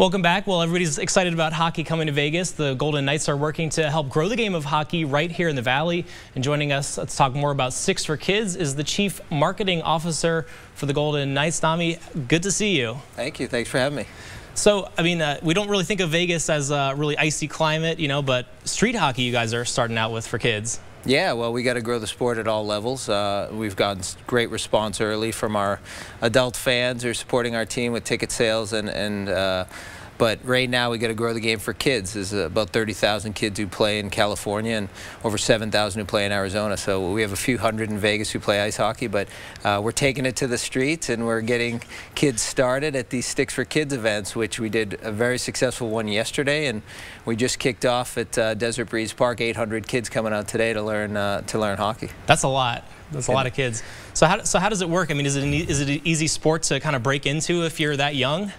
Welcome back. Well, everybody's excited about hockey coming to Vegas. The Golden Knights are working to help grow the game of hockey right here in the Valley. And joining us, let's talk more about Sticks for Kids, is the Chief Marketing Officer for the Golden Knights. Nami, good to see you. Thank you. Thanks for having me. So, I mean, we don't really think of Vegas as a really icy climate, you know, but street hockey you guys are starting out with for kids. Yeah, well, we got to grow the sport at all levels. We've gotten great response early from our adult fans who are supporting our team with ticket sales, but right now we got to grow the game for kids. There's about 30,000 kids who play in California and over 7,000 who play in Arizona. So we have a few hundred in Vegas who play ice hockey, but we're taking it to the streets and we're getting kids started at these Sticks for Kids events, which we did a very successful one yesterday, and we just kicked off at Desert Breeze Park. 800 kids coming out today to learn hockey. That's a lot. That's a lot of kids. So how does it work? I mean, is it an easy sport to kind of break into if you're that young?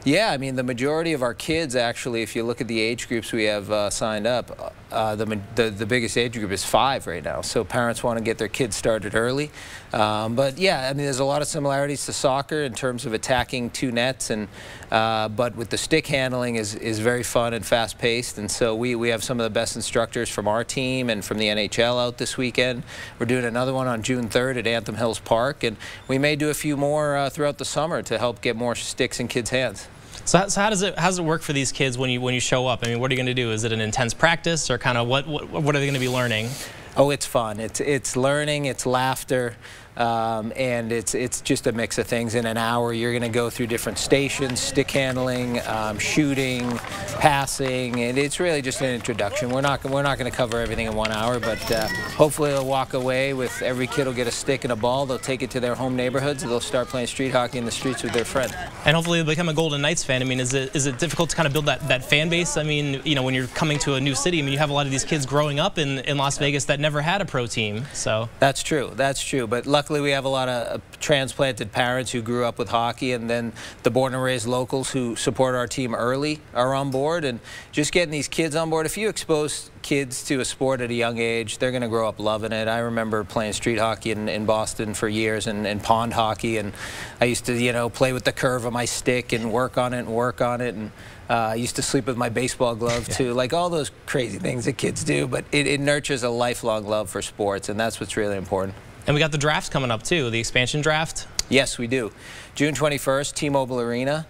Yeah, I mean, the majority of our kids, actually, if you look at the age groups we have signed up, the biggest age group is 5 right now. So parents want to get their kids started early. But yeah, I mean, there's a lot of similarities to soccer in terms of attacking 2 nets, but with the stick handling is very fun and fast-paced. And so we have some of the best instructors from our team and from the NHL out this weekend. We're doing another one on June 3rd at Anthem Hills Park, and we may do a few more throughout the summer to help get more sticks in kids' hands. So how does it work for these kids when you show up? I mean, what are you going to do? Is it an intense practice, or kind of what are they going to be learning? Oh, it's fun. It's learning. It's laughter. And it's just a mix of things. In an hour, you're going to go through different stations, stick handling, shooting, passing, and it's really just an introduction. We're not going to cover everything in 1 hour, but hopefully they'll walk away with every kid will get a stick and a ball. They'll take it to their home neighborhoods, and they'll start playing street hockey in the streets with their friends. And hopefully they'll become a Golden Knights fan. I mean, is it difficult to kind of build that fan base? I mean, you know, when you're coming to a new city, I mean, you have a lot of these kids growing up in Las Vegas that never had a pro team. So that's true. That's true. But luckily we have a lot of transplanted parents who grew up with hockey, and then the born and raised locals who support our team early are on board. And just getting these kids on board, if you expose kids to a sport at a young age, they're going to grow up loving it. I remember playing street hockey in Boston for years, and pond hockey, and I used to, you know, play with the curve of my stick and work on it, and I used to sleep with my baseball glove too, like all those crazy things that kids do, but it nurtures a lifelong love for sports, and that's what's really important. And we got the drafts coming up too, the expansion draft. Yes, we do. June 21st, T-Mobile Arena.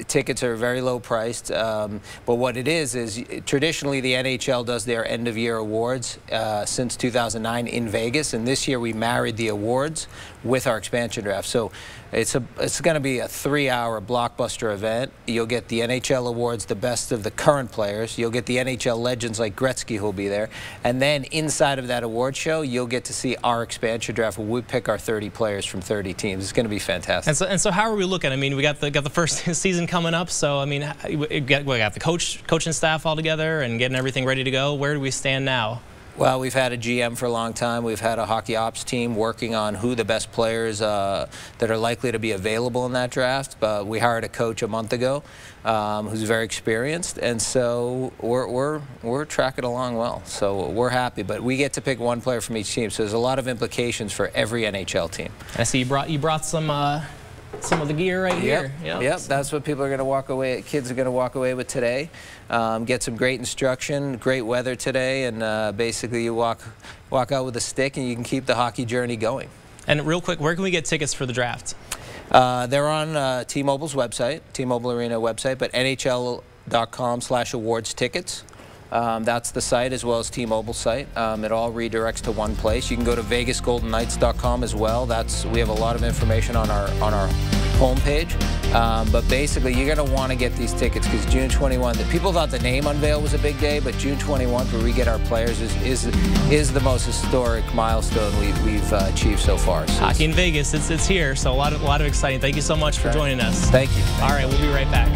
Tickets are very low priced, but what it is traditionally the NHL does their end-of-year awards since 2009 in Vegas, and this year we married the awards with our expansion draft. So it's going to be a 3-hour blockbuster event. You'll get the NHL awards, the best of the current players. You'll get the NHL legends like Gretzky who'll be there, and then inside of that award show, you'll get to see our expansion draft where we pick our 30 players from 30 teams. It's going to be fantastic. And so how are we looking? I mean, we got the first season coming up, so I mean, we got the coaching staff all together and getting everything ready to go. Where do we stand now? Well, we've had a GM for a long time. We've had a hockey ops team working on who the best players that are likely to be available in that draft. But we hired a coach a month ago who's very experienced, and so we're tracking along well. So we're happy. But we get to pick one player from each team, so there's a lot of implications for every NHL team. I see you brought some of the gear right here. Yep, that's what people are going to walk away, kids are going to walk away with today. Get some great instruction, great weather today, and basically you walk out with a stick and you can keep the hockey journey going. And real quick, where can we get tickets for the draft? They're on T-Mobile's website, T-Mobile Arena website, but NHL.com/awards tickets. That's the site, as well as T-Mobile's site. It all redirects to one place. You can go to VegasGoldenKnights.com as well. We have a lot of information on our homepage. But basically, you're going to want to get these tickets because June 21. People thought the name unveil was a big day, but June 21st, where we get our players, is the most historic milestone we've achieved so far. So hockey in Vegas, it's here. So a lot of exciting. Thank you so much for joining us. Thank you. All right, we'll be right back.